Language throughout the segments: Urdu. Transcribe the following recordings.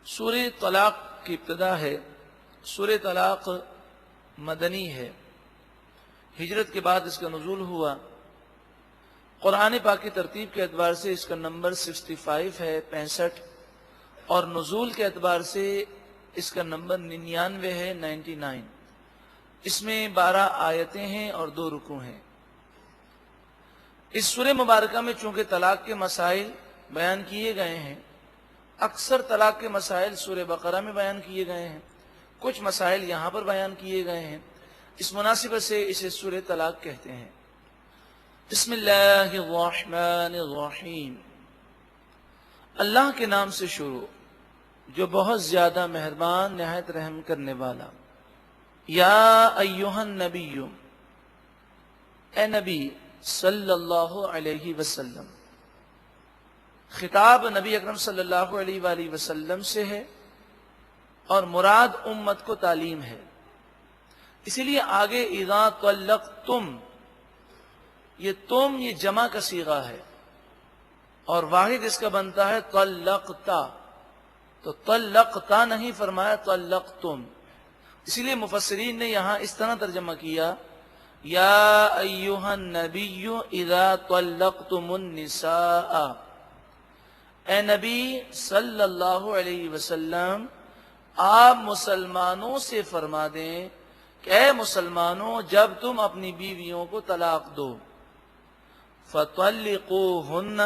سورہ طلاق کی ابتدا ہے۔ سورہ طلاق مدنی ہے، ہجرت کے بعد اس کا نزول ہوا۔ قرآن پاک کی ترتیب کے اعتبار سے اس کا نمبر 65 ہے، 65، اور نزول کے اعتبار سے اس کا نمبر 99 ہے، 99۔ اس میں 12 آیتیں ہیں اور 2 رکوع ہیں۔ اس سورہ مبارکہ میں چونکہ طلاق کے مسائل بیان کیے گئے ہیں، اکثر طلاق کے مسائل سورہ بقرہ میں بیان کیے گئے ہیں، کچھ مسائل یہاں پر بیان کیے گئے ہیں، اس مناسبت سے اسے سورہ طلاق کہتے ہیں۔ بسم اللہ الرحمن الرحیم، اللہ کے نام سے شروع جو بہت زیادہ مہربان نہایت رحم کرنے والا۔ یا ایھا النبی، اے نبی صلی اللہ علیہ وسلم، خطاب نبی اکرم صلی اللہ علیہ وآلہ وسلم سے ہے اور مراد امت کو تعلیم ہے، اسی لیے آگے اذا طلقتم، یہ جمع کا صیغہ ہے اور واحد اس کا بنتا ہے طلقتا، تو طلقتا نہیں فرمایا طلقتم، اسی لیے مفسرین نے یہاں اس طرح ترجمہ کیا، یا ایھا النبی اذا طلقتم النساء، اے نبی صلی اللہ علیہ وسلم آپ مسلمانوں سے فرما دیں کہ اے مسلمانوں جب تم اپنی بیویوں کو طلاق دو، فطلقوہن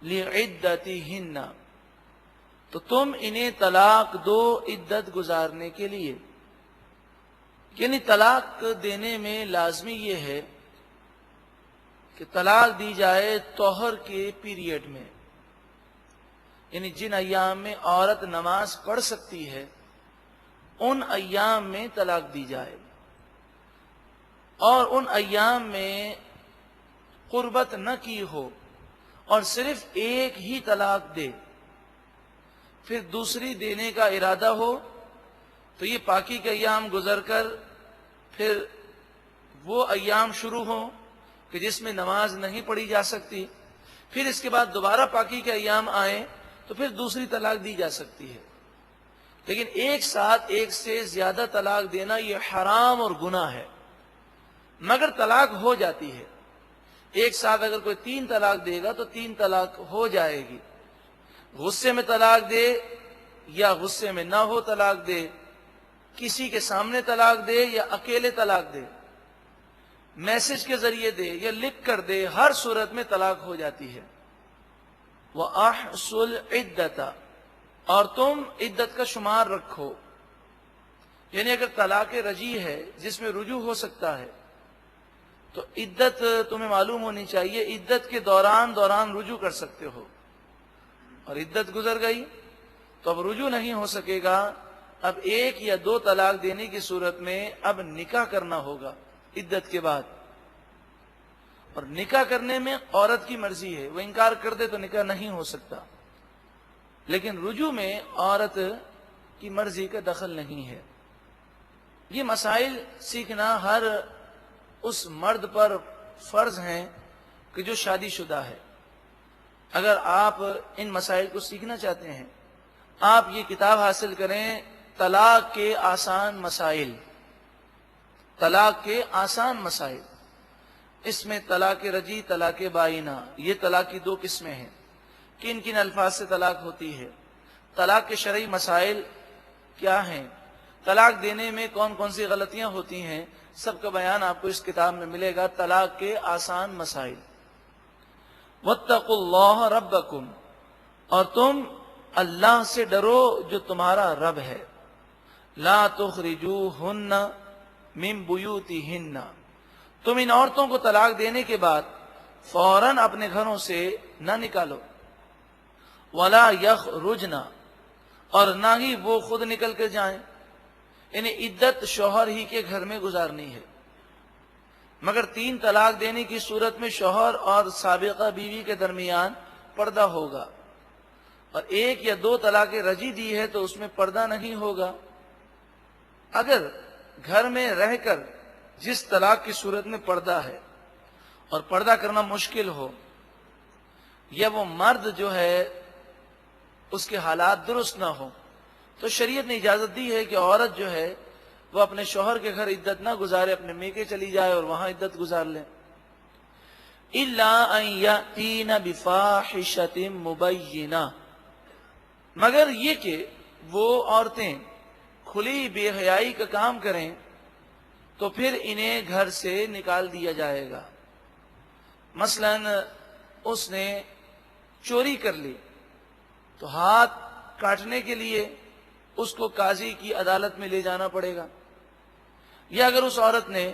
لعدتہن، تو تم انہیں طلاق دو عدت گزارنے کے لیے۔ یعنی طلاق دینے میں لازمی یہ ہے کہ طلاق دی جائے طہر کے پیریڈ میں، یعنی جن ایام میں عورت نماز پڑھ سکتی ہے ان ایام میں طلاق دی جائے، اور ان ایام میں قربت نہ کی ہو اور صرف ایک ہی طلاق دے، پھر دوسری دینے کا ارادہ ہو تو یہ پاکی کے ایام گزر کر پھر وہ ایام شروع ہوں کہ جس میں نماز نہیں پڑھی جا سکتی، پھر اس کے بعد دوبارہ پاکی کے ایام آئیں تو پھر دوسری طلاق دی جا سکتی ہے۔ لیکن ایک ساتھ ایک سے زیادہ طلاق دینا یہ حرام اور گناہ ہے، مگر طلاق ہو جاتی ہے۔ ایک ساتھ اگر کوئی 3 طلاق دے گا تو 3 طلاق ہو جائے گی، غصے میں طلاق دے یا غصے میں نہ ہو طلاق دے، کسی کے سامنے طلاق دے یا اکیلے طلاق دے، میسج کے ذریعے دے یا لکھ کر دے، ہر صورت میں طلاق ہو جاتی ہے۔ وَأَحْصُوا الْعِدَّةَ، اور تم عدت کا شمار رکھو، یعنی اگر طلاق رجعی ہے جس میں رجوع ہو سکتا ہے تو عدت تمہیں معلوم ہونی چاہیے، عدت کے دوران رجوع کر سکتے ہو، اور عدت گزر گئی تو اب رجوع نہیں ہو سکے گا، اب 1 یا 2 طلاق دینے کی صورت میں اب نکاح کرنا ہوگا عدت کے بعد، اور نکاح کرنے میں عورت کی مرضی ہے، وہ انکار کر دے تو نکاح نہیں ہو سکتا، لیکن رجوع میں عورت کی مرضی کا دخل نہیں ہے۔ یہ مسائل سیکھنا ہر اس مرد پر فرض ہیں کہ جو شادی شدہ ہے۔ اگر آپ ان مسائل کو سیکھنا چاہتے ہیں، آپ یہ کتاب حاصل کریں، طلاق کے آسان مسائل، طلاق کے آسان مسائل۔ اس میں طلاق رجعی، طلاق بائنہ، یہ طلاق کی 2 قسمیں ہیں، کن کن الفاظ سے طلاق ہوتی ہے، طلاق کے شرعی مسائل کیا ہیں، طلاق دینے میں کون کون سی غلطیاں ہوتی ہیں، سب کا بیان آپ کو اس کتاب میں ملے گا، طلاق کے آسان مسائل۔ وَاتَّقُوا اللَّهَ رَبَّكُمْ، اور تم اللہ سے ڈرو جو تمہارا رب ہے، لَا تُخْرِجُوهُنَّ مِن بُيُوتِهِنَّ، تم ان عورتوں کو طلاق دینے کے بعد فوراً اپنے گھروں سے نہ نکالو، وَلَا يَخْرُجْنَ، اور نہ ہی وہ خود نکل کر جائیں، یعنی عدت شوہر ہی کے گھر میں گزارنی ہے، مگر 3 طلاق دینے کی صورت میں شوہر اور سابقہ بیوی کے درمیان پردہ ہوگا، اور 1 یا 2 طلاق رجعی دی ہے تو اس میں پردہ نہیں ہوگا۔ اگر گھر میں رہ کر جس طلاق کی صورت میں پردہ ہے اور پردہ کرنا مشکل ہو، یا وہ مرد جو ہے اس کے حالات درست نہ ہوں، تو شریعت نے اجازت دی ہے کہ عورت جو ہے وہ اپنے شوہر کے گھر عدت نہ گزارے، اپنے میکے چلی جائے اور وہاں عدت گزار لے۔ الا ان یاتین بفاحشۃ مبینہ، مگر یہ کہ وہ عورتیں کھلی بے حیائی کا کام کریں تو پھر انہیں گھر سے نکال دیا جائے گا۔ مثلا اس نے چوری کر لی تو ہاتھ کاٹنے کے لیے اس کو قاضی کی عدالت میں لے جانا پڑے گا، یا اگر اس عورت نے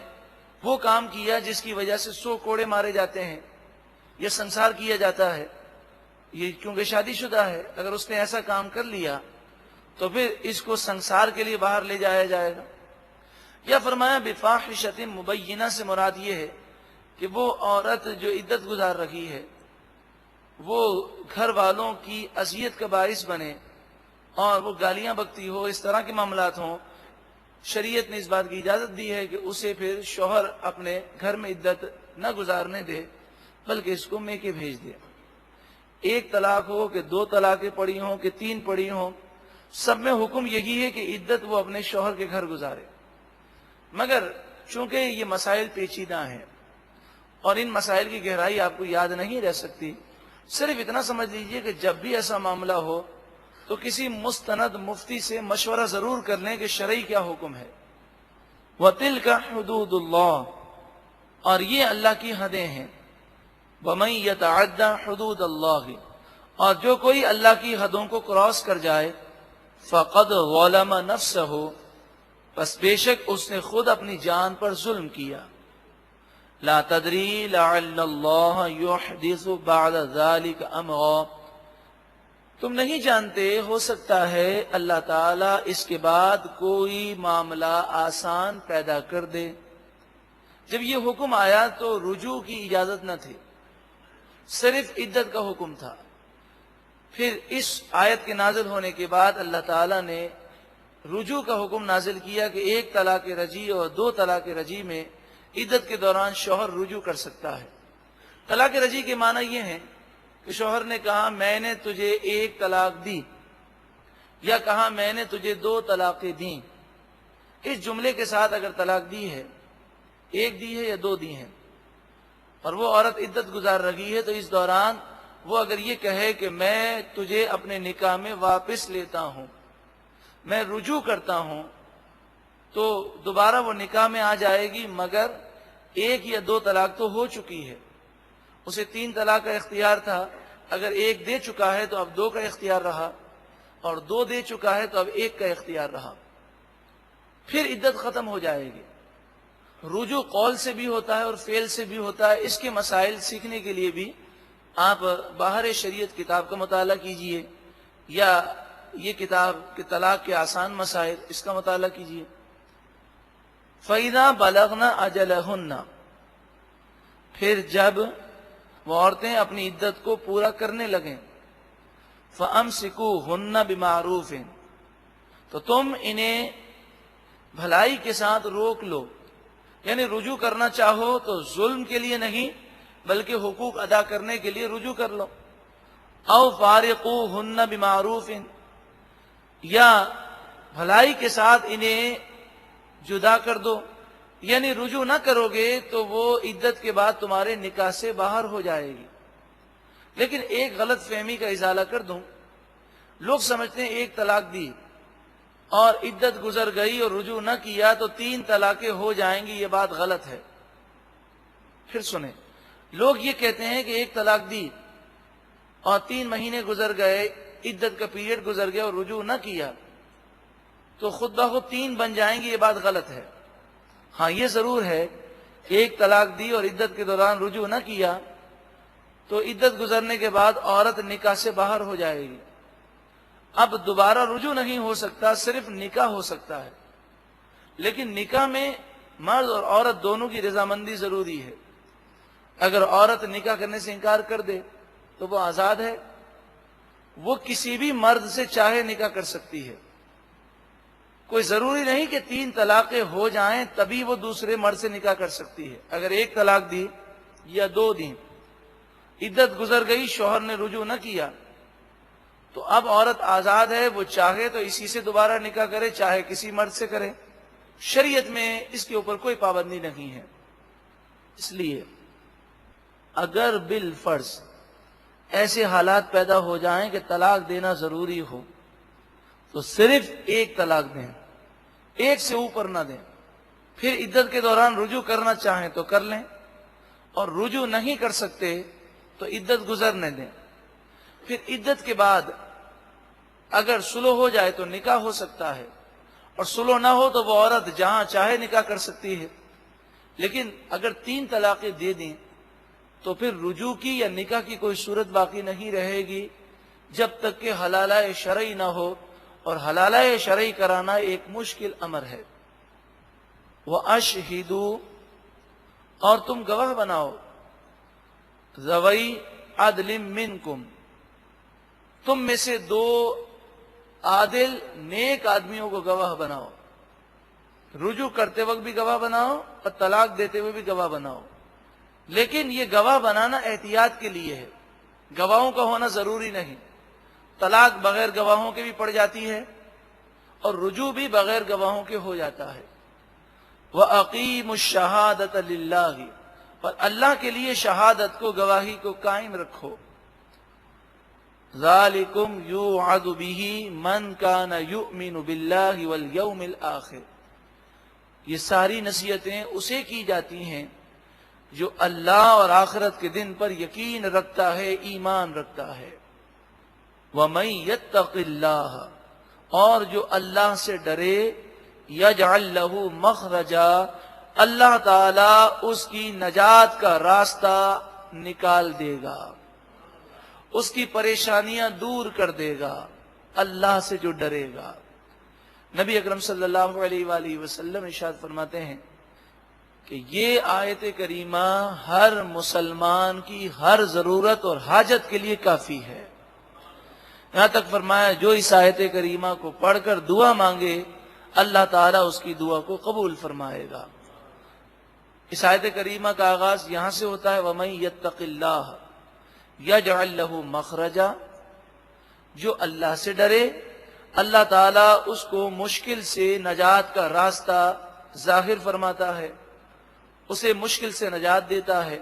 وہ کام کیا جس کی وجہ سے 100 کوڑے مارے جاتے ہیں یا سنسار کیا جاتا ہے، یہ کیونکہ شادی شدہ ہے، اگر اس نے ایسا کام کر لیا تو پھر اس کو سنسار کے لیے باہر لے جایا جائے گا۔ یا فرمایا بفاحشۃ مبینہ سے مراد یہ ہے کہ وہ عورت جو عدت گزار رہی ہے وہ گھر والوں کی اذیت کا باعث بنے اور وہ گالیاں بکتی ہو، اس طرح کے معاملات ہوں، شریعت نے اس بات کی اجازت دی ہے کہ اسے پھر شوہر اپنے گھر میں عدت نہ گزارنے دے بلکہ اس کو میکے بھیج دے۔ ایک طلاق ہو کہ 2 طلاقیں پڑی ہوں کہ 3 پڑی ہوں، سب میں حکم یہی ہے کہ عدت وہ اپنے شوہر کے گھر گزارے۔ مگر چونکہ یہ مسائل پیچیدہ ہیں اور ان مسائل کی گہرائی آپ کو یاد نہیں رہ سکتی، صرف اتنا سمجھ لیجئے کہ جب بھی ایسا معاملہ ہو تو کسی مستند مفتی سے مشورہ ضرور کر لیں کہ شرعی کیا حکم ہے۔ وَتِلْكَ حُدُودُ اللَّهِ، اور یہ اللہ کی حدیں ہیں۔ وَمَن يَتَعَدَّ حُدُودَ اللَّهِ، اور جو کوئی اللہ کی حدوں کو کراس کر جائے، فَقَدْ ظَلَمَ نَفْسَهُ، پس بے شک اس نے خود اپنی جان پر ظلم کیا۔ لا تدری لعل اللہ یحدث بعد ذلك امرا، تم نہیں جانتے، ہو سکتا ہے اللہ تعالیٰ اس کے بعد کوئی معاملہ آسان پیدا کر دے۔ جب یہ حکم آیا تو رجوع کی اجازت نہ تھی، صرف عدت کا حکم تھا۔ پھر اس آیت کے نازل ہونے کے بعد اللہ تعالیٰ نے رجوع کا حکم نازل کیا کہ 1 طلاق رجعی اور 2 طلاق رجعی میں عدت کے دوران شوہر رجوع کر سکتا ہے۔ طلاق رجعی کے معنی یہ ہے کہ شوہر نے کہا میں نے تجھے 1 طلاق دی، یا کہا میں نے تجھے 2 طلاقیں دیں۔ اس جملے کے ساتھ اگر طلاق دی ہے، 1 دی ہے یا 2 دی ہیں، اور وہ عورت عدت گزار رہی ہے، تو اس دوران وہ اگر یہ کہے کہ میں تجھے اپنے نکاح میں واپس لیتا ہوں، میں رجوع کرتا ہوں، تو دوبارہ وہ نکاح میں آ جائے گی، مگر 1 یا 2 طلاق تو ہو چکی ہے۔ اسے 3 طلاق کا اختیار تھا، اگر 1 دے چکا ہے تو اب 2 کا اختیار رہا، اور 2 دے چکا ہے تو اب 1 کا اختیار رہا، پھر عدت ختم ہو جائے گی۔ رجوع قول سے بھی ہوتا ہے اور فعل سے بھی ہوتا ہے۔ اس کے مسائل سیکھنے کے لیے بھی آپ باہر شریعت کتاب کا مطالعہ کیجئے، یا یہ کتاب کہ طلاق کے آسان مسائل، اس کا مطالعہ کیجئے۔ فَإِذَا بَلَغْنَ أَجَلَهُنَّ، پھر جب وہ عورتیں اپنی عدت کو پورا کرنے لگیں، فَأَمْسِكُوهُنَّ بِمَعْرُوفٍ، تو تم انہیں بھلائی کے ساتھ روک لو، یعنی رجوع کرنا چاہو تو ظلم کے لیے نہیں بلکہ حقوق ادا کرنے کے لیے رجوع کر لو۔ أَوْ فَارِقُوهُنَّ بِمَعْرُوفٍ، یا بھلائی کے ساتھ انہیں جدا کر دو، یعنی رجوع نہ کرو گے تو وہ عدت کے بعد تمہارے نکاح سے باہر ہو جائے گی۔ لیکن ایک غلط فہمی کا ازالہ کر دوں، لوگ سمجھتے ہیں 1 طلاق دی اور عدت گزر گئی اور رجوع نہ کیا تو 3 طلاقیں ہو جائیں گی، یہ بات غلط ہے۔ پھر سنیں، لوگ یہ کہتے ہیں کہ 1 طلاق دی اور 3 مہینے گزر گئے، عدت کا پیریڈ گزر گیا اور رجوع نہ کیا تو خود بخود 3 بن جائیں گی، یہ بات غلط ہے۔ ہاں یہ ضرور ہے کہ 1 طلاق دی اور عدت کے دوران رجوع نہ کیا تو عدت گزرنے کے بعد عورت نکاح سے باہر ہو جائے گی، اب دوبارہ رجوع نہیں ہو سکتا، صرف نکاح ہو سکتا ہے۔ لیکن نکاح میں مرد اور عورت دونوں کی رضامندی ضروری ہے۔ اگر عورت نکاح کرنے سے انکار کر دے تو وہ آزاد ہے، وہ کسی بھی مرد سے چاہے نکاح کر سکتی ہے۔ کوئی ضروری نہیں کہ 3 طلاقیں ہو جائیں تبھی وہ دوسرے مرد سے نکاح کر سکتی ہے۔ اگر 1 طلاق دی یا 2 دی، عدت گزر گئی، شوہر نے رجوع نہ کیا، تو اب عورت آزاد ہے، وہ چاہے تو اسی سے دوبارہ نکاح کرے، چاہے کسی مرد سے کرے، شریعت میں اس کے اوپر کوئی پابندی نہیں ہے۔ اس لیے اگر بالفرض ایسے حالات پیدا ہو جائیں کہ طلاق دینا ضروری ہو تو صرف ایک طلاق دیں، ایک سے اوپر نہ دیں، پھر عدت کے دوران رجوع کرنا چاہیں تو کر لیں، اور رجوع نہیں کر سکتے تو عدت گزرنے دیں۔ پھر عدت کے بعد اگر صلح ہو جائے تو نکاح ہو سکتا ہے، اور صلح نہ ہو تو وہ عورت جہاں چاہے نکاح کر سکتی ہے۔ لیکن اگر 3 طلاقیں دے دیں تو پھر رجوع کی یا نکاح کی کوئی صورت باقی نہیں رہے گی جب تک کہ حلالہ شرعی نہ ہو، اور حلالہ شرعی کرانا ایک مشکل امر ہے۔ وَأَشْهِدُوا، اور تم گواہ بناؤ، ذوی عدل منکم، تم میں سے 2 عادل نیک آدمیوں کو گواہ بناؤ۔ رجوع کرتے وقت بھی گواہ بناؤ اور طلاق دیتے ہوئے بھی گواہ بناؤ، لیکن یہ گواہ بنانا احتیاط کے لیے ہے، گواہوں کا ہونا ضروری نہیں۔ طلاق بغیر گواہوں کے بھی پڑ جاتی ہے، اور رجوع بھی بغیر گواہوں کے ہو جاتا ہے۔ وَأَقِيمُوا الشَّهَادَةَ لِلَّهِ، اور اللہ کے لیے شہادت کو، گواہی کو قائم رکھو۔ ذَلِكُمْ يُوعَظُ بِهِ مَنْ كَانَ يُؤْمِنُ بِاللَّهِ وَالْيَوْمِ الْآخِرِ، یہ ساری نصیحتیں اسے کی جاتی ہیں جو اللہ اور آخرت کے دن پر یقین رکھتا ہے، ایمان رکھتا ہے۔ وَمَن يَتَّقِ اللَّهَ، اور جو اللہ سے ڈرے، يَجْعَلْ لَهُ مَخْرَجًا، اللہ تعالی اس کی نجات کا راستہ نکال دے گا، اس کی پریشانیاں دور کر دے گا، اللہ سے جو ڈرے گا۔ نبی اکرم صلی اللہ علیہ وآلہ وسلم ارشاد فرماتے ہیں کہ یہ آیت کریمہ ہر مسلمان کی ہر ضرورت اور حاجت کے لیے کافی ہے۔ یہاں تک فرمایا جو اس آیت کریمہ کو پڑھ کر دعا مانگے اللہ تعالیٰ اس کی دعا کو قبول فرمائے گا۔ اس آیت کریمہ کا آغاز یہاں سے ہوتا ہے، وَمَن يَتَّقِ اللَّهَ يَجْعَلْ لَهُ مَخْرَجًا، جو اللہ سے ڈرے اللہ تعالیٰ اس کو مشکل سے نجات کا راستہ ظاہر فرماتا ہے، اسے مشکل سے نجات دیتا ہے۔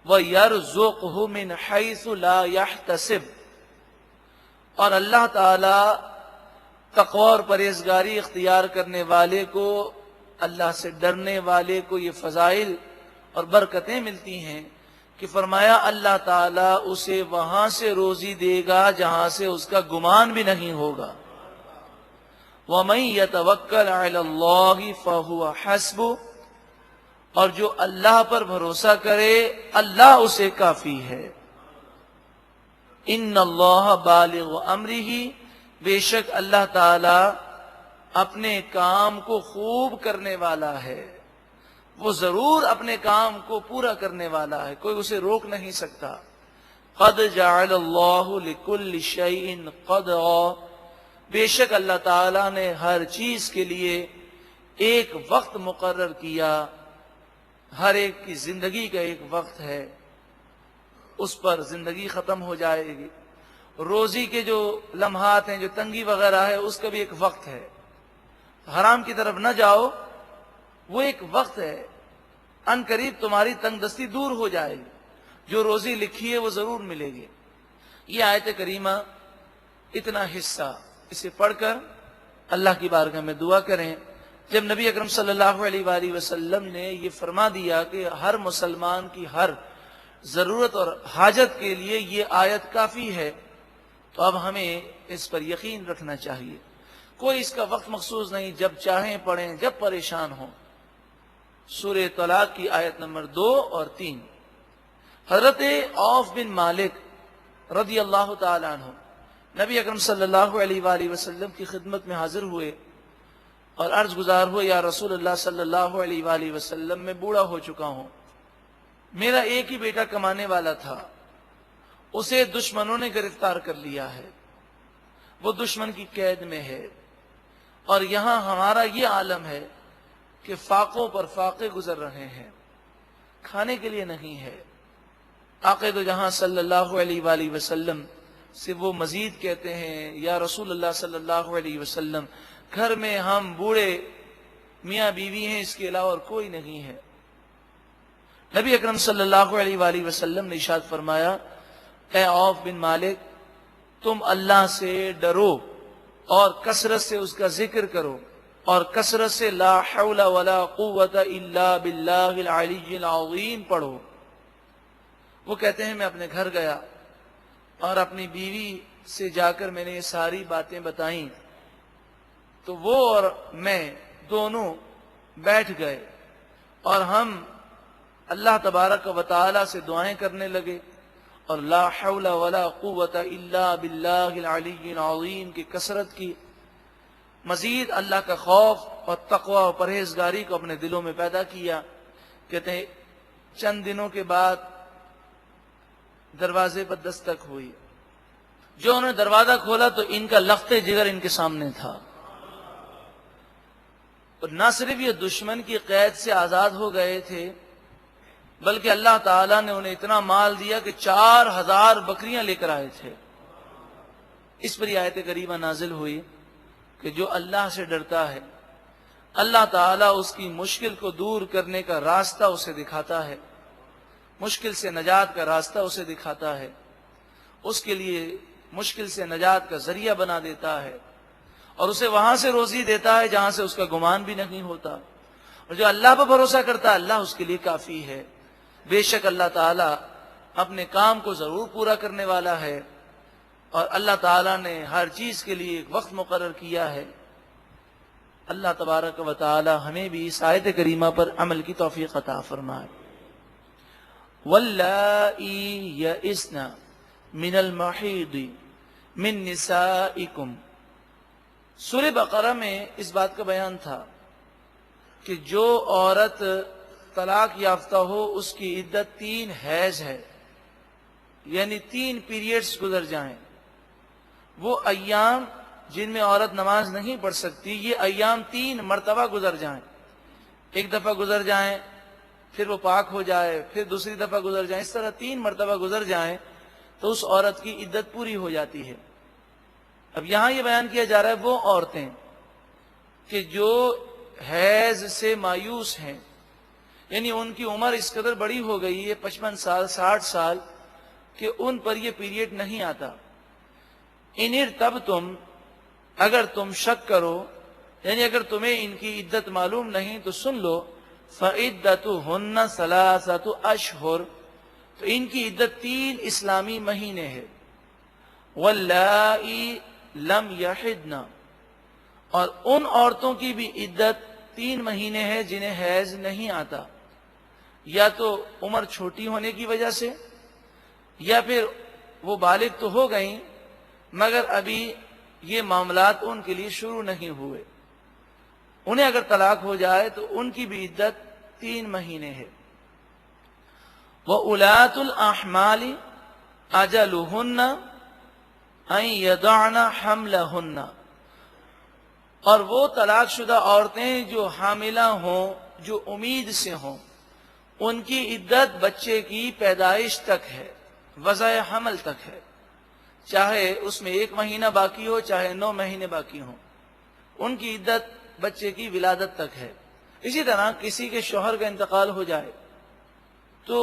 وَيَرْزُقْهُ مِنْ حَيْثُ لَا يَحْتَسِبُ، اور اللہ تعالیٰ تقوی اور پرہیزگاری اختیار کرنے والے کو، اللہ سے ڈرنے والے کو یہ فضائل اور برکتیں ملتی ہیں کہ فرمایا اللہ تعالیٰ اسے وہاں سے روزی دے گا جہاں سے اس کا گمان بھی نہیں ہوگا۔ وَمَن يَتَوَكَّلْ عَلَى اللَّهِ فَهُوَ حَسْبُهُ، اور جو اللہ پر بھروسہ کرے اللہ اسے کافی ہے۔ ان اللہ بالغ امرہ، بے شک اللہ تعالی اپنے کام کو خوب کرنے والا ہے، وہ ضرور اپنے کام کو پورا کرنے والا ہے، کوئی اسے روک نہیں سکتا۔ قد جعل اللہ لکل شیء قدرا، بے شک اللہ تعالی نے ہر چیز کے لیے ایک وقت مقرر کیا، ہر ایک کی زندگی کا ایک وقت ہے، اس پر زندگی ختم ہو جائے گی۔ روزی کے جو لمحات ہیں، جو تنگی وغیرہ ہے، اس کا بھی ایک وقت ہے۔ حرام کی طرف نہ جاؤ، وہ ایک وقت ہے، ان قریب تمہاری تنگ دستی دور ہو جائے گی، جو روزی لکھی ہے وہ ضرور ملے گی۔ یہ آیت کریمہ اتنا حصہ اسے پڑھ کر اللہ کی بارگاہ میں دعا کریں۔ جب نبی اکرم صلی اللہ علیہ وآلہ وسلم نے یہ فرما دیا کہ ہر مسلمان کی ہر ضرورت اور حاجت کے لیے یہ آیت کافی ہے، تو اب ہمیں اس پر یقین رکھنا چاہیے۔ کوئی اس کا وقت مخصوص نہیں، جب چاہیں پڑھیں، جب پریشان ہوں۔ سورہ طلاق کی آیت نمبر 2 اور 3۔ حضرت عوف بن مالک رضی اللہ تعالی عنہ نبی اکرم صلی اللہ علیہ وآلہ وسلم کی خدمت میں حاضر ہوئے اور عرض گزار ہوئے، یا رسول اللہ صلی اللہ علیہ وآلہ وسلم، میں بوڑھا ہو چکا ہوں، میرا ایک ہی بیٹا کمانے والا تھا، اسے دشمنوں نے گرفتار کر لیا ہے، وہ دشمن کی قید میں ہے، اور یہاں ہمارا یہ عالم ہے کہ فاقوں پر فاقے گزر رہے ہیں، کھانے کے لیے نہیں ہے۔ آقا دو جہاں صلی اللہ علیہ وآلہ وسلم سے وہ مزید کہتے ہیں یا رسول اللہ صلی اللہ علیہ وسلم گھر میں ہم بوڑھے میاں بیوی ہیں، اس کے علاوہ اور کوئی نہیں ہے۔ نبی اکرم صلی اللہ علیہ وآلہ وسلم نے ارشاد فرمایا، اے عوف بن مالک، تم اللہ سے ڈرو اور کثرت سے اس کا ذکر کرو اور کثرت سے لا حول ولا قوت الا باللہ العلی العظیم پڑھو۔ وہ کہتے ہیں میں اپنے گھر گیا اور اپنی بیوی سے جا کر میں نے یہ ساری باتیں بتائیں، تو وہ اور میں دونوں بیٹھ گئے اور ہم اللہ تبارک و تعالی سے دعائیں کرنے لگے اور لا حول ولا قوت الا باللہ العلی العظیم کی کثرت کی، مزید اللہ کا خوف اور تقوی و پرہیزگاری کو اپنے دلوں میں پیدا کیا۔ کہتے ہیں چند دنوں کے بعد دروازے پر دستک ہوئی، جو انہوں نے دروازہ کھولا تو ان کا لخت جگر ان کے سامنے تھا، اور نہ صرف یہ دشمن کی قید سے آزاد ہو گئے تھے بلکہ اللہ تعالیٰ نے انہیں اتنا مال دیا کہ 4000 بکریاں لے کر آئے تھے۔ اس پر یہ آیت کریمہ نازل ہوئی کہ جو اللہ سے ڈرتا ہے اللہ تعالیٰ اس کی مشکل کو دور کرنے کا راستہ اسے دکھاتا ہے، مشکل سے نجات کا راستہ اسے دکھاتا ہے، اس کے لیے مشکل سے نجات کا ذریعہ بنا دیتا ہے اور اسے وہاں سے روزی دیتا ہے جہاں سے اس کا گمان بھی نہیں ہوتا۔ اور جو اللہ پر بھروسہ کرتا ہے اللہ اس کے لیے کافی ہے۔ بے شک اللہ تعالیٰ اپنے کام کو ضرور پورا کرنے والا ہے اور اللہ تعالیٰ نے ہر چیز کے لیے ایک وقت مقرر کیا ہے۔ اللہ تبارک و تعالی ہمیں بھی اس آیت کریمہ پر عمل کی توفیق عطا فرمائے۔ واللائی یئسن من المحیض من نسائکم، سورہ بقرہ میں اس بات کا بیان تھا کہ جو عورت طلاق یافتہ ہو اس کی عدت 3 حیض ہے، یعنی 3 پیریڈز گزر جائیں۔ وہ ایام جن میں عورت نماز نہیں پڑھ سکتی، یہ ایام 3 مرتبہ گزر جائیں، ایک دفعہ گزر جائیں پھر وہ پاک ہو جائے، پھر دوسری دفعہ گزر جائیں، اس طرح 3 مرتبہ گزر جائیں تو اس عورت کی عدت پوری ہو جاتی ہے۔ اب یہاں یہ بیان کیا جا رہا ہے وہ عورتیں کہ جو حیض سے مایوس ہیں، یعنی ان کی عمر اس قدر بڑی ہو گئی ہے 55 سال 60 سال کہ ان پر یہ پیریڈ نہیں آتا۔ انہیں تب تم، اگر تم شک کرو یعنی اگر تمہیں ان کی عدت معلوم نہیں تو سن لو، فعدتہن 3 اشہر، تو ان کی عدت 3 اسلامی مہینے ہے۔ واللائی لم یحدن، اور ان عورتوں کی بھی عدت 3 مہینے ہے جنہیں حیض نہیں آتا، یا تو عمر چھوٹی ہونے کی وجہ سے یا پھر وہ بالغ تو ہو گئیں مگر ابھی یہ معاملات ان کے لیے شروع نہیں ہوئے، انہیں اگر طلاق ہو جائے تو ان کی بھی عدت 3 مہینے ہے۔ وَأُولَاتُ الْأَحْمَالِ أَجَلُهُنَّ أَن يَضَعْنَ حَمْلَهُنَّ، اور وہ طلاق شدہ عورتیں جو حاملہ ہوں، جو امید سے ہوں، ان کی عدت بچے کی پیدائش تک ہے، وضع حمل تک ہے، چاہے اس میں 1 مہینہ باقی ہو چاہے 9 مہینے باقی ہوں، ان کی عدت بچے کی ولادت تک ہے۔ اسی طرح کسی کے شوہر کا انتقال ہو جائے تو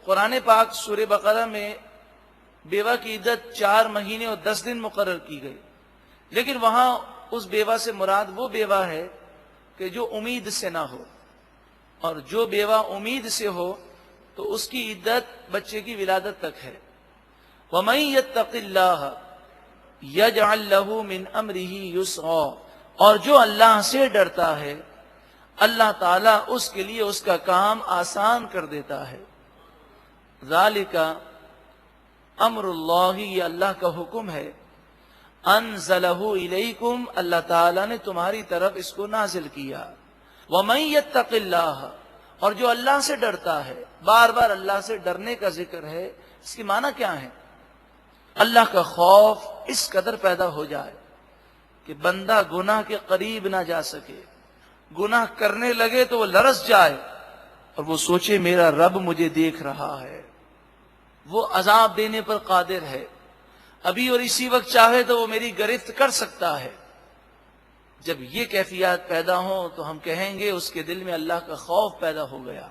قرآن پاک سورہ بقرہ میں بیوہ کی عدت 4 مہینے اور 10 دن مقرر کی گئی، لیکن وہاں اس بیوہ سے مراد وہ بیوہ ہے کہ جو امید سے نہ ہو، اور جو بیوہ امید سے ہو تو اس کی عدت بچے کی ولادت تک ہے۔ وَمَن يَتَّقِ اللَّهَ يَجْعَل لَّهُ مِنْ أَمْرِهِ يُسْرًا، اور جو اللہ سے ڈرتا ہے اللہ تعالیٰ اس کے لیے اس کا کام آسان کر دیتا ہے۔ ذَلِكَ أَمْرُ اللَّهِ، یہ اللہ کا حکم ہے، أَنزَلَهُ إِلَيْكُمْ، اللہ تعالیٰ نے تمہاری طرف اس کو نازل کیا۔ وَمَن يَتَّقِ اللَّهَ، اور جو اللہ سے ڈرتا ہے، بار بار اللہ سے ڈرنے کا ذکر ہے، اس کی معنی کیا ہے؟ اللہ کا خوف اس قدر پیدا ہو جائے کہ بندہ گناہ کے قریب نہ جا سکے، گناہ کرنے لگے تو وہ لرز جائے اور وہ سوچے میرا رب مجھے دیکھ رہا ہے، وہ عذاب دینے پر قادر ہے۔ ابھی اور اسی وقت چاہے تو وہ میری گرفت کر سکتا ہے. جب یہ کیفیات پیدا ہوں تو ہم کہیں گے اس کے دل میں اللہ کا خوف پیدا ہو گیا.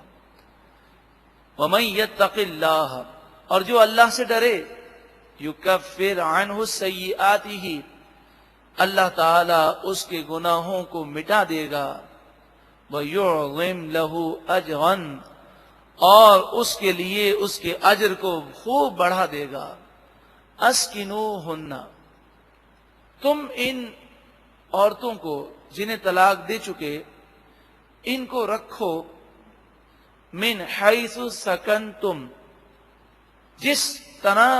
وَمَن يَتَّقِ اللَّهَ، اور جو اللہ سے ڈرے، يُكَفِّرْ عَنْهُ سَيِّئَاتِهِ، اللہ تعالیٰ اس کے گناہوں کو مٹا دے گا. وَيُعْظِمْ لَهُ أَجْرًا، اور اس کے لیے اس کے اجر کو خوب بڑھا دے گا. اسکنوہن، تم ان عورتوں کو جنہیں طلاق دے چکے ان کو رکھو، من حیث سکنتم، جس طرح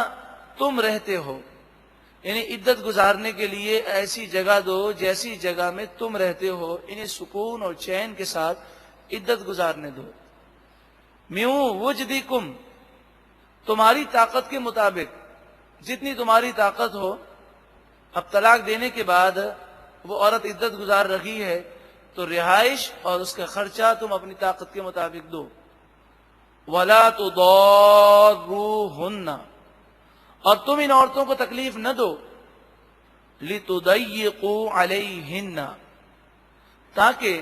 تم رہتے ہو، یعنی عدت گزارنے کے لیے ایسی جگہ دو جیسی جگہ میں تم رہتے ہو، انہیں سکون اور چین کے ساتھ عدت گزارنے دو. میوں وجدکم، تمہاری طاقت کے مطابق، جتنی تمہاری طاقت ہو. اب طلاق دینے کے بعد وہ عورت عدت گزار رہی ہے تو رہائش اور اس کا خرچہ تم اپنی طاقت کے مطابق دو. وَلَا تُضَارُّوهُنَّ، اور تم ان عورتوں کو تکلیف نہ دو. لِتُضَيِّقُوا عَلَيْهِنَّ، تاکہ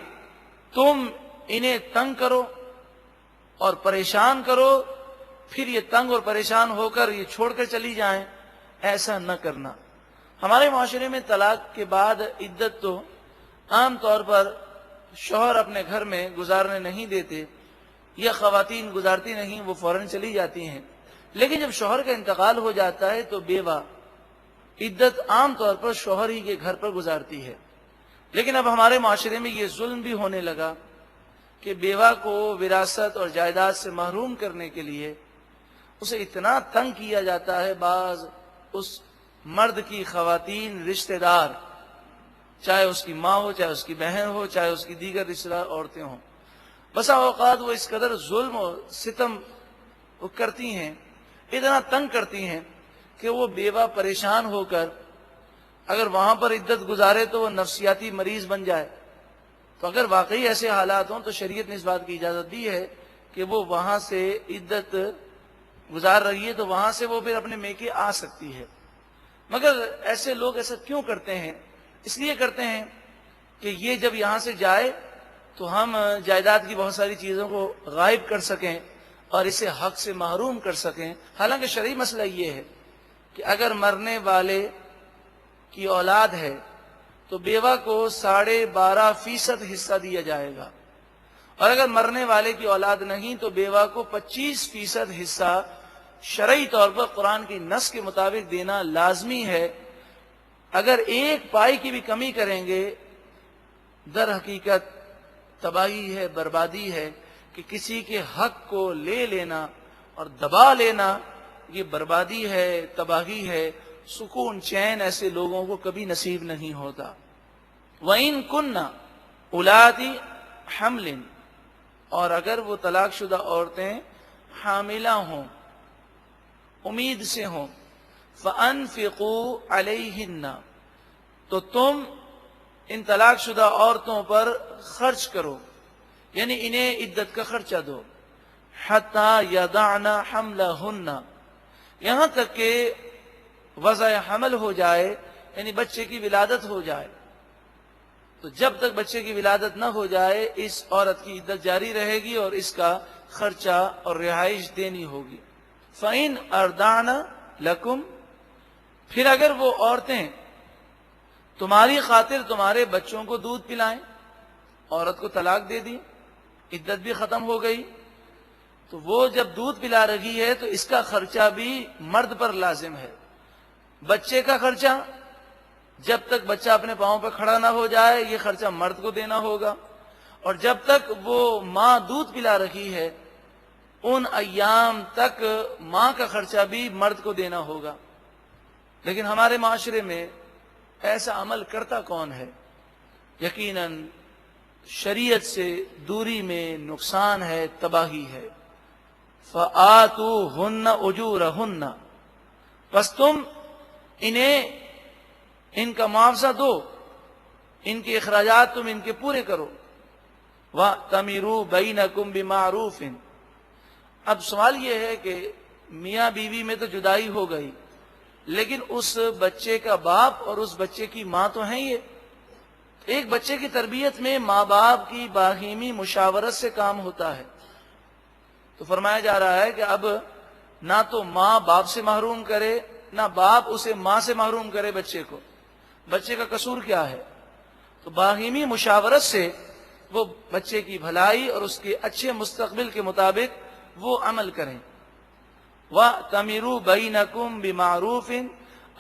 تم انہیں تنگ کرو اور پریشان کرو، پھر یہ تنگ اور پریشان ہو کر یہ چھوڑ کر چلی جائیں. ایسا نہ کرنا. ہمارے معاشرے میں طلاق کے بعد عدت تو عام طور پر شوہر اپنے گھر میں گزارنے نہیں دیتے، یا خواتین گزارتی نہیں، وہ فوراً چلی جاتی ہیں. لیکن جب شوہر کا انتقال ہو جاتا ہے تو بیوہ عدت عام طور پر شوہر ہی کے گھر پر گزارتی ہے. لیکن اب ہمارے معاشرے میں یہ ظلم بھی ہونے لگا کہ بیوہ کو وراثت اور جائیداد سے محروم کرنے کے لیے اسے اتنا تنگ کیا جاتا ہے. بعض اس مرد کی خواتین رشتہ دار، چاہے اس کی ماں ہو، چاہے اس کی بہن ہو، چاہے اس کی دیگر رشتہ دار عورتیں ہوں، بسا اوقات وہ اس قدر ظلم اور ستم وہ کرتی ہیں، اتنا تنگ کرتی ہیں کہ وہ بیوہ پریشان ہو کر اگر وہاں پر عدت گزارے تو وہ نفسیاتی مریض بن جائے. تو اگر واقعی ایسے حالات ہوں تو شریعت نے اس بات کی اجازت دی ہے کہ وہ وہاں سے عدت گزار رہی ہے تو وہاں سے وہ پھر اپنے میکے آ سکتی ہے. مگر ایسے لوگ ایسا کیوں کرتے ہیں؟ اس لیے کرتے ہیں کہ یہ جب یہاں سے جائے تو ہم جائیداد کی بہت ساری چیزوں کو غائب کر سکیں اور اسے حق سے محروم کر سکیں. حالانکہ شرعی مسئلہ یہ ہے کہ اگر مرنے والے کی اولاد ہے تو بیوہ کو 12.5% حصہ دیا جائے گا، اور اگر مرنے والے کی اولاد نہیں تو بیوہ کو 25% حصہ شرعی طور پر قرآن کی نص کے مطابق دینا لازمی ہے. اگر ایک پائی کی بھی کمی کریں گے در حقیقت تباہی ہے، بربادی ہے. کہ کسی کے حق کو لے لینا اور دبا لینا یہ بربادی ہے، تباہی ہے. سکون چین ایسے لوگوں کو کبھی نصیب نہیں ہوتا. وَإِن كُنَّ أُولَاتِ حَمْلٍ، اور اگر وہ طلاق شدہ عورتیں حاملہ ہوں، امید سے ہوں، فَأَنفِقُوا عَلَيْهِنَّ، تو تم ان طلاق شدہ عورتوں پر خرچ کرو، یعنی انہیں عدت کا خرچہ دو. حَتَّى يَضَعْنَ حَمْلَهُنَّ، یہاں تک کہ وضع حمل ہو جائے، یعنی بچے کی ولادت ہو جائے. تو جب تک بچے کی ولادت نہ ہو جائے اس عورت کی عدت جاری رہے گی اور اس کا خرچہ اور رہائش دینی ہوگی. فَإِنْ أَرْضَعْنَ لَكُمْ، پھر اگر وہ عورتیں تمہاری خاطر تمہارے بچوں کو دودھ پلائیں، عورت کو طلاق دے دی، عدت بھی ختم ہو گئی، تو وہ جب دودھ پلا رہی ہے تو اس کا خرچہ بھی مرد پر لازم ہے. بچے کا خرچہ جب تک بچہ اپنے پاؤں پہ کھڑا نہ ہو جائے یہ خرچہ مرد کو دینا ہوگا، اور جب تک وہ ماں دودھ پلا رہی ہے ان ایام تک ماں کا خرچہ بھی مرد کو دینا ہوگا. لیکن ہمارے معاشرے میں ایسا عمل کرتا کون ہے؟ یقیناً شریعت سے دوری میں نقصان ہے، تباہی ہے. فَآتُوهُنَّ أُجُورَهُنَّ، بس تم انہیں ان کا معاوضہ دو، ان کے اخراجات تم ان کے پورے کرو. وَأْتَمِرُوا بَيْنَكُمْ بِمَعْرُوفٍ، اب سوال یہ ہے کہ میاں بیوی میں تو جدائی ہو گئی، لیکن اس بچے کا باپ اور اس بچے کی ماں تو ہیں یہ. ایک بچے کی تربیت میں ماں باپ کی باہمی مشاورت سے کام ہوتا ہے. تو فرمایا جا رہا ہے کہ اب نہ تو ماں باپ سے محروم کرے نہ باپ اسے ماں سے محروم کرے بچے کو. بچے کا قصور کیا ہے؟ تو باہمی مشاورت سے وہ بچے کی بھلائی اور اس کے اچھے مستقبل کے مطابق وہ عمل کریں. وَأْتَمِرُوا بَيْنَكُمْ بِمَعْرُوفٍ،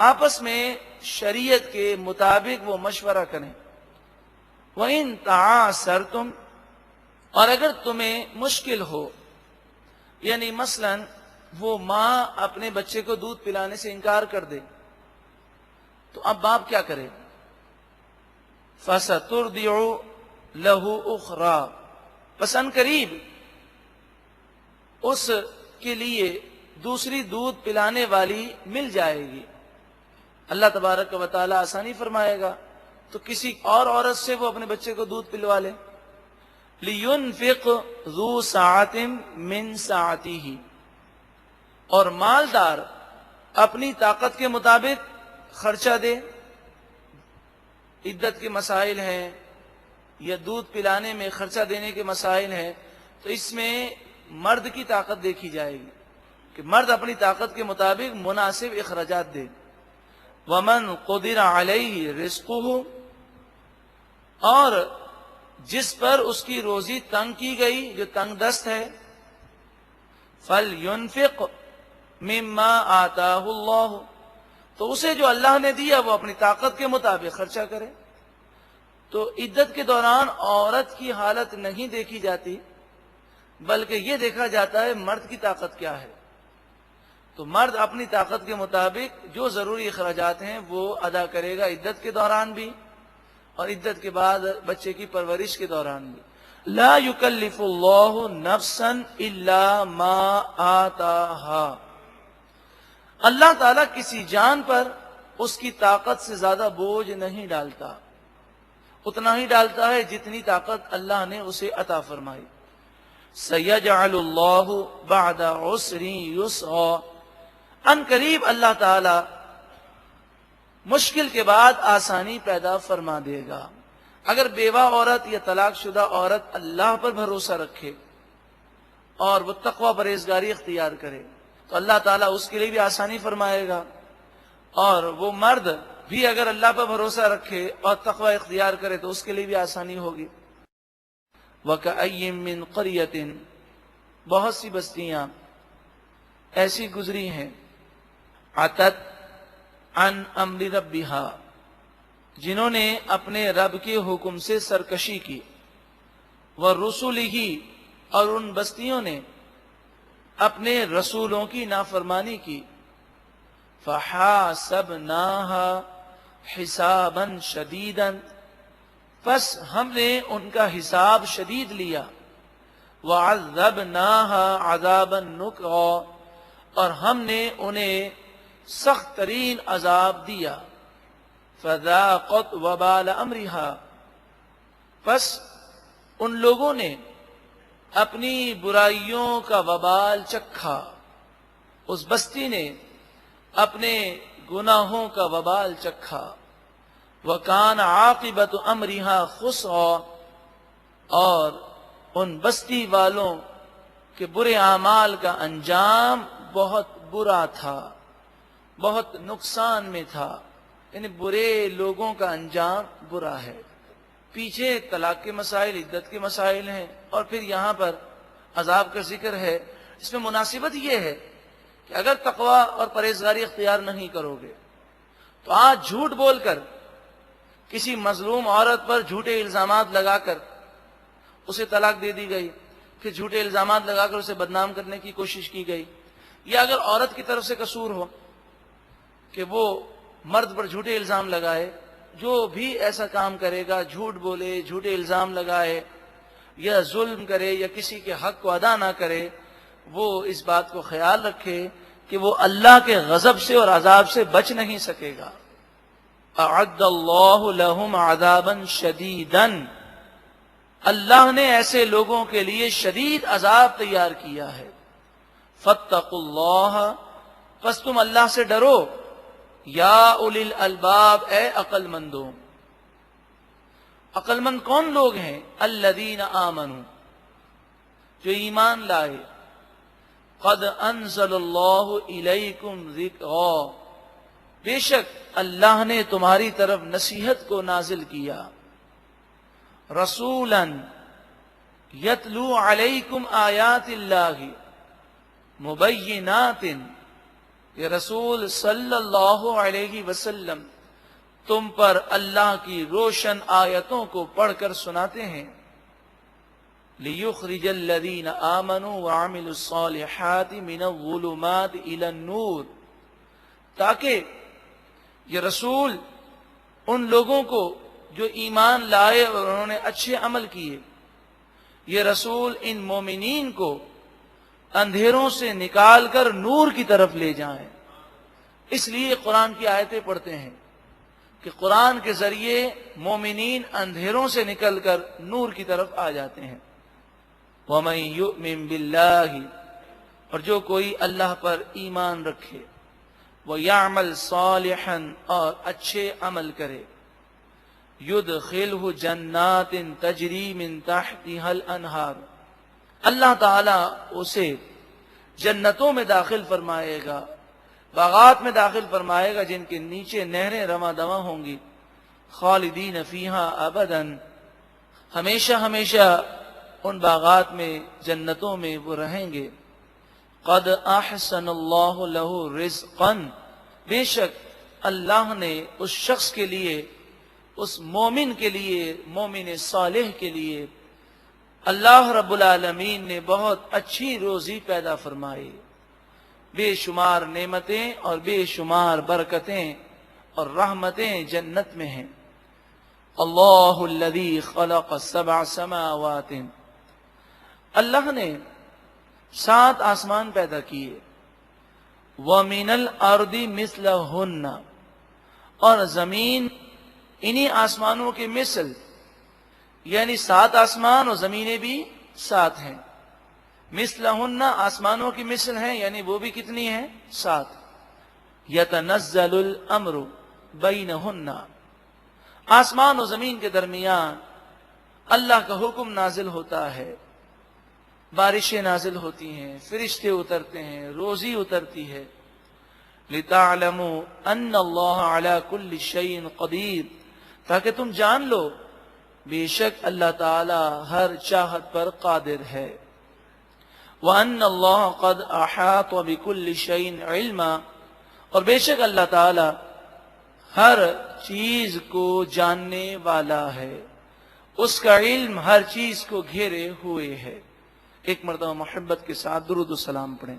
آپس میں شریعت کے مطابق وہ مشورہ کریں. وَإِن تَعَاسَرْتُمْ، اور اگر تمہیں مشکل ہو، یعنی مثلا وہ ماں اپنے بچے کو دودھ پلانے سے انکار کر دے تو اب باپ کیا کرے؟ فَسَتُرْضِعُ لَهُ أُخْرَى، پس ان قریب اس کے لیے دوسری دودھ پلانے والی مل جائے گی. اللہ تبارک و تعالی آسانی فرمائے گا تو کسی اور عورت سے وہ اپنے بچے کو دودھ پلوا لے. لِيُنْفِقْ ذُو سَعَةٍ مِّن سَعَتِهِ، اور مالدار اپنی طاقت کے مطابق خرچہ دے. عدت کے مسائل ہیں یا دودھ پلانے میں خرچہ دینے کے مسائل ہیں تو اس میں مرد کی طاقت دیکھی جائے گی کہ مرد اپنی طاقت کے مطابق مناسب اخراجات دے. وَمَنْ قُدِرَ عَلَيْهِ رِزْقُهُ، اور جس پر اس کی روزی تنگ کی گئی، جو تنگ دست ہے، فَلْيُنْفِقْ مِمَّا آتَاهُ اللَّهُ، تو اسے جو اللہ نے دیا وہ اپنی طاقت کے مطابق خرچہ کرے. تو عدت کے دوران عورت کی حالت نہیں دیکھی جاتی بلکہ یہ دیکھا جاتا ہے مرد کی طاقت کیا ہے. تو مرد اپنی طاقت کے مطابق جو ضروری اخراجات ہیں وہ ادا کرے گا عدت کے دوران بھی اور عدت کے بعد بچے کی پرورش کے دوران بھی. لا یکلف اللہ نفسا الا ما آتاہا، اللہ تعالیٰ کسی جان پر اس کی طاقت سے زیادہ بوجھ نہیں ڈالتا، اتنا ہی ڈالتا ہے جتنی طاقت اللہ نے اسے عطا فرمائی. سَيَجْعَلُ اللَّهُ بَعْدَ عُسْرٍ يُسْرًا، ان قریب اللہ تعالی مشکل کے بعد آسانی پیدا فرما دے گا. اگر بیوہ عورت یا طلاق شدہ عورت اللہ پر بھروسہ رکھے اور وہ تقوی پرہیزگاری اختیار کرے تو اللہ تعالیٰ اس کے لیے بھی آسانی فرمائے گا، اور وہ مرد بھی اگر اللہ پر بھروسہ رکھے اور تقوی اختیار کرے تو اس کے لیے بھی آسانی ہوگی. وَكَأَيٍّ مِّن قَرْيَةٍ، بہت سی بستیاں ایسی گزری ہیں، عَتَتْ عَنْ أَمْرِ رَبِّهَا، جنہوں نے اپنے رب کے حکم سے سرکشی کی. وَرُسُلِهِ، اور ان بستیوں نے اپنے رسولوں کی نافرمانی کی. فَحَاسَبْنَاهَا حِسَابًا شَدِيدًا، پس ہم نے ان کا حساب شدید لیا. وَعَذَّبْنَاهَا عَذَابًا نُكْرًا، اور ہم نے انہیں سخت ترین عذاب دیا. فَذَاقَتْ وَبَالَ أَمْرِهَا، پس ان لوگوں نے اپنی برائیوں کا وبال چکھا، اس بستی نے اپنے گناہوں کا وبال چکھا. وَكَانَ عَاقِبَةُ أَمْرِهَا خُسْرًا، اور ان بستی والوں کے برے اعمال کا انجام بہت برا تھا، بہت نقصان میں تھا. یعنی برے لوگوں کا انجام برا ہے. پیچھے طلاق کے مسائل، عدت کے مسائل ہیں، اور پھر یہاں پر عذاب کا ذکر ہے. اس میں مناسبت یہ ہے کہ اگر تقوی اور پرہیزگاری اختیار نہیں کرو گے تو آج جھوٹ بول کر کسی مظلوم عورت پر جھوٹے الزامات لگا کر اسے طلاق دے دی گئی، پھر جھوٹے الزامات لگا کر اسے بدنام کرنے کی کوشش کی گئی. یا اگر عورت کی طرف سے قصور ہو کہ وہ مرد پر جھوٹے الزام لگائے، جو بھی ایسا کام کرے گا، جھوٹ بولے، جھوٹے الزام لگائے یا ظلم کرے یا کسی کے حق کو ادا نہ کرے، وہ اس بات کو خیال رکھے کہ وہ اللہ کے غضب سے اور عذاب سے بچ نہیں سکے گا. اعد اللہ لہم عذابا شدیدا، اللہ نے ایسے لوگوں کے لیے شدید عذاب تیار کیا ہے. فاتقوا اللہ، پس تم اللہ سے ڈرو. یا اولی الالباب، اے عقل مندوں. عقل مند کون لوگ ہیں؟ الذین آمنوا، جو ایمان لائے. قد انزل اللہ الیکم ذکرا، بے شک اللہ نے تمہاری طرف نصیحت کو نازل کیا. رسولا یتلو علیکم آیات اللہ مبینات، یہ رسول صلی اللہ علیہ وسلم تم پر اللہ کی روشن آیتوں کو پڑھ کر سناتے ہیں. لِيُخْرِجَ الَّذِينَ آمَنُوا وَعَمِلُوا الصَّالِحَاتِ مِنَ الظُّلُمَاتِ إِلَى النُّورِ، تاکہ یہ رسول ان لوگوں کو جو ایمان لائے اور انہوں نے اچھے عمل کیے، یہ رسول ان مومنین کو اندھیروں سے نکال کر نور کی طرف لے جائیں. اس لیے قرآن کی آیتیں پڑھتے ہیں کہ قرآن کے ذریعے مومنین اندھیروں سے نکل کر نور کی طرف آ جاتے ہیں. وَمَن يُؤْمِن بِاللَّهِ، اور جو کوئی اللہ پر ایمان رکھے، وَيَعْمَلْ صَالِحًا، اور اچھے عمل کرے، يُدْخِلْهُ جَنَّاتٍ تَجْرِي مِن تَحْتِهَا الْأَنْهَارُ، اللہ تعالیٰ اسے جنتوں میں داخل فرمائے گا، باغات میں داخل فرمائے گا جن کے نیچے نہریں رواں دواں ہوں گی. خالدین فیہا ابدا، ہمیشہ ہمیشہ ان باغات میں، جنتوں میں وہ رہیں گے. قد احسن اللہ لہ رزقا، بے شک اللہ نے اس شخص کے لیے، اس مومن کے لیے، مومن صالح کے لیے، اللہ رب العالمین نے بہت اچھی روزی پیدا فرمائی. بے شمار نعمتیں اور بے شمار برکتیں اور رحمتیں جنت میں ہیں. اللہ الذی خلق 7 سماوات، اللہ نے 7 آسمان پیدا کیے. وَمِنَ الْأَرْضِ مِثْلَهُنَّ، اور زمین انہی آسمانوں کے مثل، یعنی 7 آسمان اور زمینیں بھی 7 ہیں. مثلہن، آسمانوں کی مثل ہیں، یعنی وہ بھی کتنی ہیں؟ 7. یتنزل الامر بینہن، آسمان و زمین کے درمیان اللہ کا حکم نازل ہوتا ہے، بارشیں نازل ہوتی ہیں، فرشتے اترتے ہیں، روزی اترتی ہے. لتعلموا ان اللہ علی کل شیء قدیر، تاکہ تم جان لو بے شک اللہ تعالی ہر چاہت پر قادر ہے. وَأَنَّ اللَّهَ قَدْ أَحَاطَ بِكُلِّ شَيْءٍ عِلْمًا، اور بے شک اللہ تعالی ہر چیز کو جاننے والا ہے، اس کا علم ہر چیز کو گھیرے ہوئے ہے. ایک مرتبہ محبت کے ساتھ درود و سلام پڑھیں.